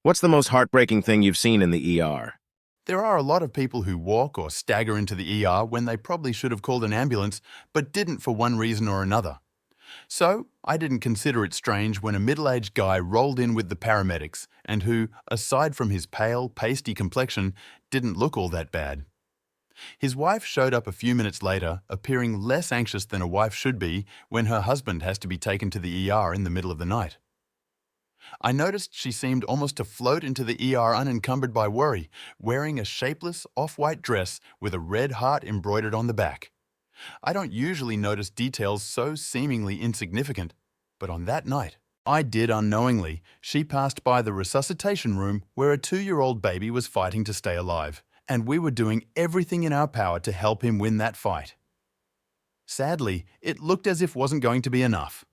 What's the most heartbreaking thing you've seen in the ER? There are a lot of people who walk or stagger into the ER when they probably should have called an ambulance, but didn't for one reason or another. So, I didn't consider it strange when a middle-aged guy rolled in with the paramedics and who, aside from his pale, pasty complexion, didn't look all that bad. His wife showed up a few minutes later, appearing less anxious than a wife should be when her husband has to be taken to the ER in the middle of the night. I noticed she seemed almost to float into the ER unencumbered by worry, wearing a shapeless, off-white dress with a red heart embroidered on the back. I don't usually notice details so seemingly insignificant, but on that night, I did unknowingly. She passed by the resuscitation room where a 2-year-old baby was fighting to stay alive, and we were doing everything in our power to help him win that fight. Sadly, it looked as if wasn't going to be enough.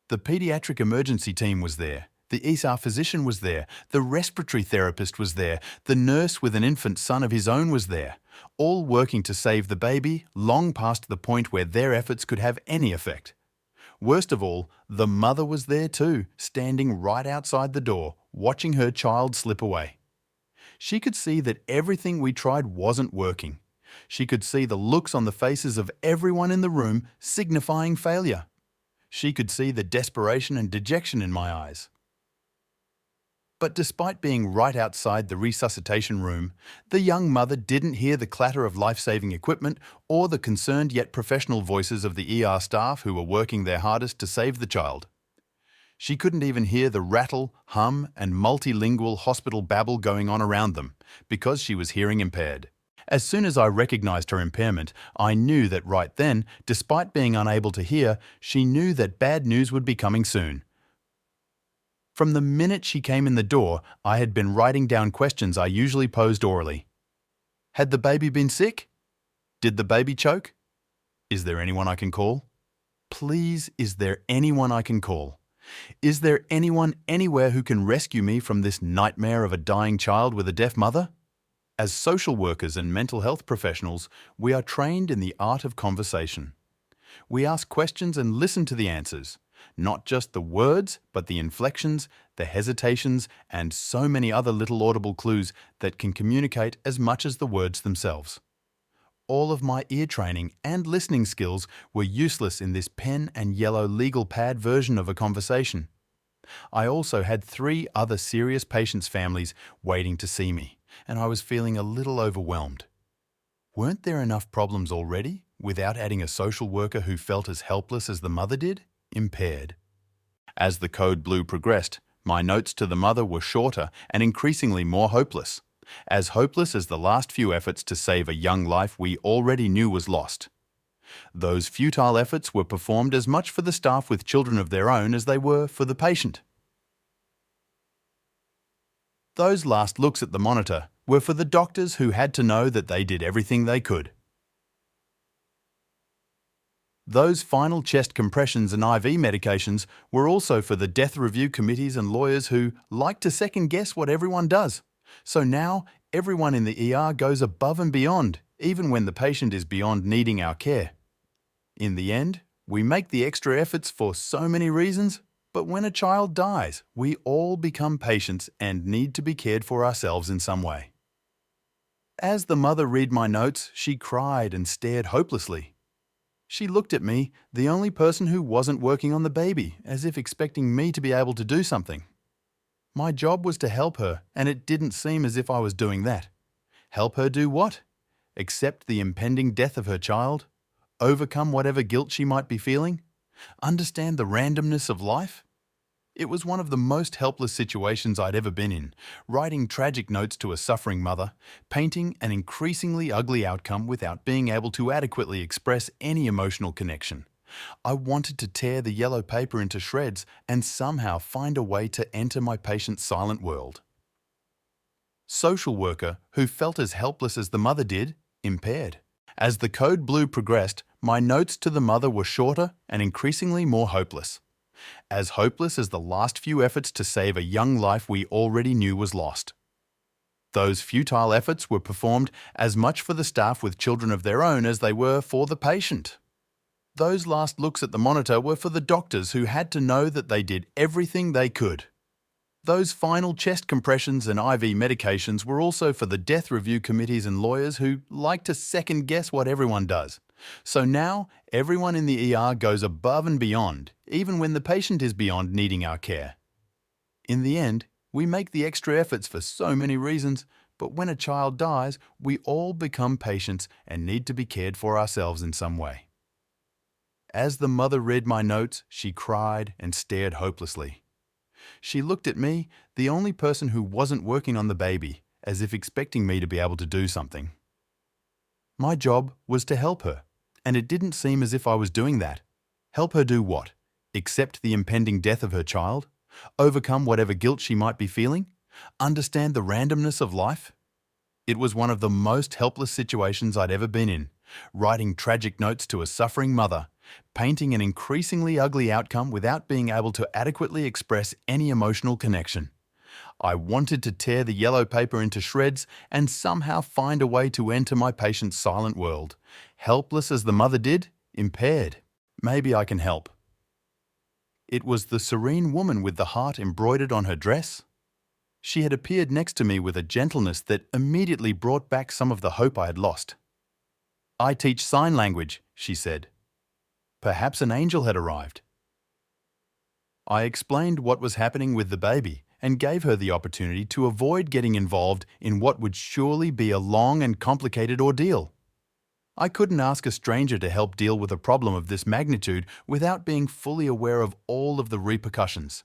The pediatric emergency team was there. The ESAR physician was there, the respiratory therapist was there, the nurse with an infant son of his own was there, all working to save the baby long past the point where their efforts could have any effect. Worst of all, the mother was there too, standing right outside the door, watching her child slip away. She could see that everything we tried wasn't working. She could see the looks on the faces of everyone in the room signifying failure. She could see the desperation and dejection in my eyes. But despite being right outside the resuscitation room, the young mother didn't hear the clatter of life-saving equipment or the concerned yet professional voices of the ER staff who were working their hardest to save the child. She couldn't even hear the rattle, hum, and multilingual hospital babble going on around them, because she was hearing impaired. As soon as I recognized her impairment, I knew that right then, despite being unable to hear, she knew that bad news would be coming soon. From the minute she came in the door, I had been writing down questions I usually posed orally. Had the baby been sick? Did the baby choke? Is there anyone I can call? Please, is there anyone I can call? Is there anyone anywhere who can rescue me from this nightmare of a dying child with a deaf mother? As social workers and mental health professionals, we are trained in the art of conversation. We ask questions and listen to the answers. Not just the words, but the inflections, the hesitations, and so many other little audible clues that can communicate as much as the words themselves. All of my ear training and listening skills were useless in this pen and yellow legal pad version of a conversation. I also had 3 other serious patients' families waiting to see me, and I was feeling a little overwhelmed. Weren't there enough problems already, without adding a social worker who felt as helpless as the mother did? Impaired. As the code blue progressed, my notes to the mother were shorter and increasingly more hopeless. As hopeless as the last few efforts to save a young life we already knew was lost. Those futile efforts were performed as much for the staff with children of their own as they were for the patient. Those last looks at the monitor were for the doctors who had to know that they did everything they could. Those final chest compressions and IV medications were also for the death review committees and lawyers who like to second-guess what everyone does. So now, everyone in the ER goes above and beyond, even when the patient is beyond needing our care. In the end, we make the extra efforts for so many reasons, but when a child dies, we all become patients and need to be cared for ourselves in some way. As the mother read my notes, she cried and stared hopelessly. She looked at me, the only person who wasn't working on the baby, as if expecting me to be able to do something. My job was to help her, and it didn't seem as if I was doing that. Help her do what? Accept the impending death of her child? Overcome whatever guilt she might be feeling? Understand the randomness of life? It was one of the most helpless situations I'd ever been in, writing tragic notes to a suffering mother, painting an increasingly ugly outcome without being able to adequately express any emotional connection. I wanted to tear the yellow paper into shreds and somehow find a way to enter my patient's silent world. Social worker, who felt as helpless as the mother did, impaired. As the code blue progressed, my notes to the mother were shorter and increasingly more hopeless. As hopeless as the last few efforts to save a young life we already knew was lost. Those futile efforts were performed as much for the staff with children of their own as they were for the patient. Those last looks at the monitor were for the doctors who had to know that they did everything they could. Those final chest compressions and IV medications were also for the death review committees and lawyers who like to second guess what everyone does. So now, everyone in the ER goes above and beyond, even when the patient is beyond needing our care. In the end, we make the extra efforts for so many reasons, but when a child dies, we all become patients and need to be cared for ourselves in some way. As the mother read my notes, she cried and stared hopelessly. She looked at me, the only person who wasn't working on the baby, as if expecting me to be able to do something. My job was to help her, and it didn't seem as if I was doing that. Help her do what? Accept the impending death of her child? Overcome whatever guilt she might be feeling? Understand the randomness of life? It was one of the most helpless situations I'd ever been in, writing tragic notes to a suffering mother, painting an increasingly ugly outcome without being able to adequately express any emotional connection. I wanted to tear the yellow paper into shreds and somehow find a way to enter my patient's silent world. Helpless as the mother did, impaired. Maybe I can help. It was the serene woman with the heart embroidered on her dress. She had appeared next to me with a gentleness that immediately brought back some of the hope I had lost. "I teach sign language," she said. Perhaps an angel had arrived. I explained what was happening with the baby and gave her the opportunity to avoid getting involved in what would surely be a long and complicated ordeal. I couldn't ask a stranger to help deal with a problem of this magnitude without being fully aware of all of the repercussions.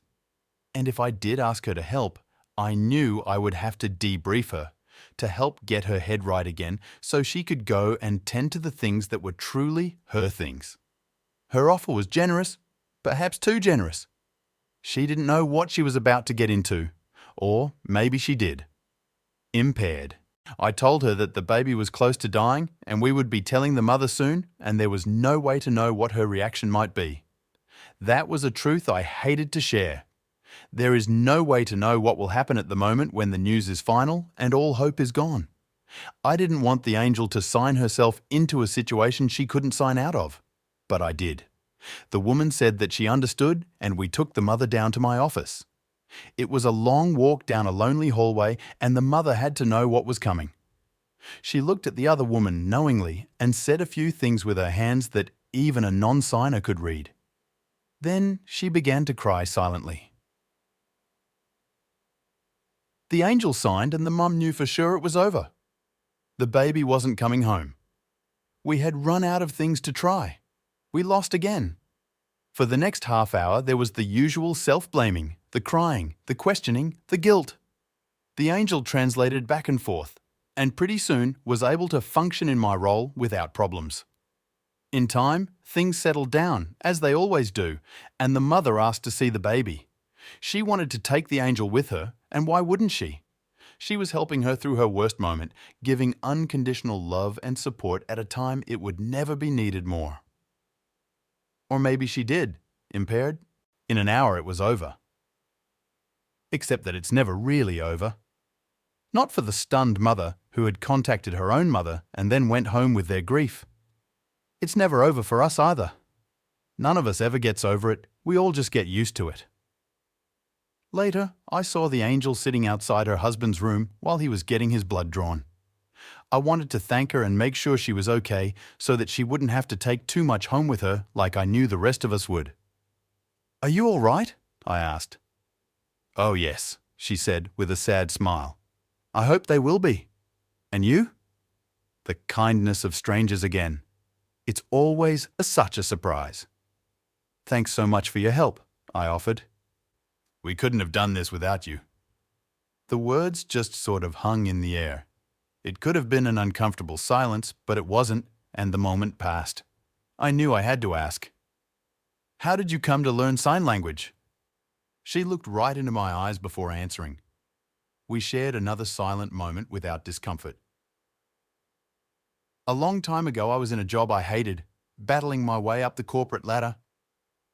And if I did ask her to help, I knew I would have to debrief her, to help get her head right again so she could go and tend to the things that were truly her things. Her offer was generous, perhaps too generous. She didn't know what she was about to get into, or maybe she did. Impaired. I told her that the baby was close to dying and we would be telling the mother soon, and there was no way to know what her reaction might be. That was a truth I hated to share. There is no way to know what will happen at the moment when the news is final and all hope is gone. I didn't want the angel to sign herself into a situation she couldn't sign out of, but I did. The woman said that she understood, and we took the mother down to my office. It was a long walk down a lonely hallway, and the mother had to know what was coming. She looked at the other woman knowingly and said a few things with her hands that even a non-signer could read. Then she began to cry silently. The angel signed and the mum knew for sure it was over. The baby wasn't coming home. We had run out of things to try. We lost again. For the next half hour, there was the usual self-blaming, the crying, the questioning, the guilt. The angel translated back and forth, and pretty soon was able to function in my role without problems. In time, things settled down, as they always do, and the mother asked to see the baby. She wanted to take the angel with her, and why wouldn't she? She was helping her through her worst moment, giving unconditional love and support at a time it would never be needed more. Or maybe she did, impaired. In an hour it was over. Except that it's never really over. Not for the stunned mother who had contacted her own mother and then went home with their grief. It's never over for us either. None of us ever gets over it, we all just get used to it. Later, I saw the angel sitting outside her husband's room while he was getting his blood drawn. I wanted to thank her and make sure she was okay so that she wouldn't have to take too much home with her like I knew the rest of us would. "Are you all right?" I asked. "Oh yes," she said with a sad smile. "I hope they will be. And you?" The kindness of strangers again. It's always such a surprise. "Thanks so much for your help," I offered. "We couldn't have done this without you." The words just sort of hung in the air. It could have been an uncomfortable silence, but it wasn't, and the moment passed. I knew I had to ask. "How did you come to learn sign language?" She looked right into my eyes before answering. We shared another silent moment without discomfort. A long time ago, I was in a job I hated, battling my way up the corporate ladder.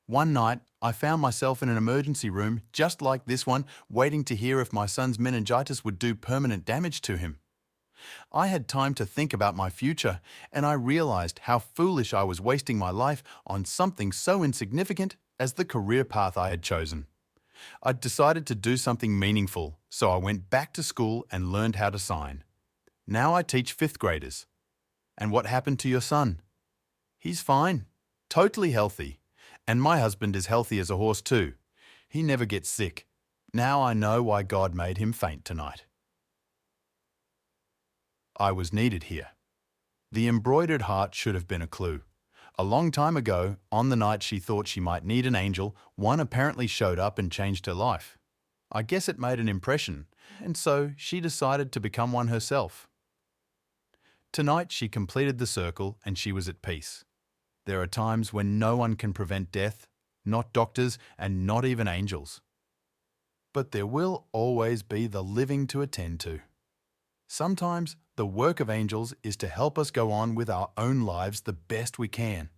One night, I found myself in an emergency room just like this one, waiting to hear if my son's meningitis would do permanent damage to him. I had time to think about my future, and I realized how foolish I was wasting my life on something so insignificant as the career path I had chosen. I'd decided to do something meaningful, so I went back to school and learned how to sign. Now I teach fifth graders. And what happened to your son? He's fine, totally healthy. And my husband is healthy as a horse too. He never gets sick. Now I know why God made him faint tonight. I was needed here. The embroidered heart should have been a clue. A long time ago, on the night she thought she might need an angel, one apparently showed up and changed her life. I guess it made an impression, and so she decided to become one herself. Tonight she completed the circle and she was at peace. There are times when no one can prevent death, not doctors and not even angels. But there will always be the living to attend to. Sometimes the work of angels is to help us go on with our own lives the best we can.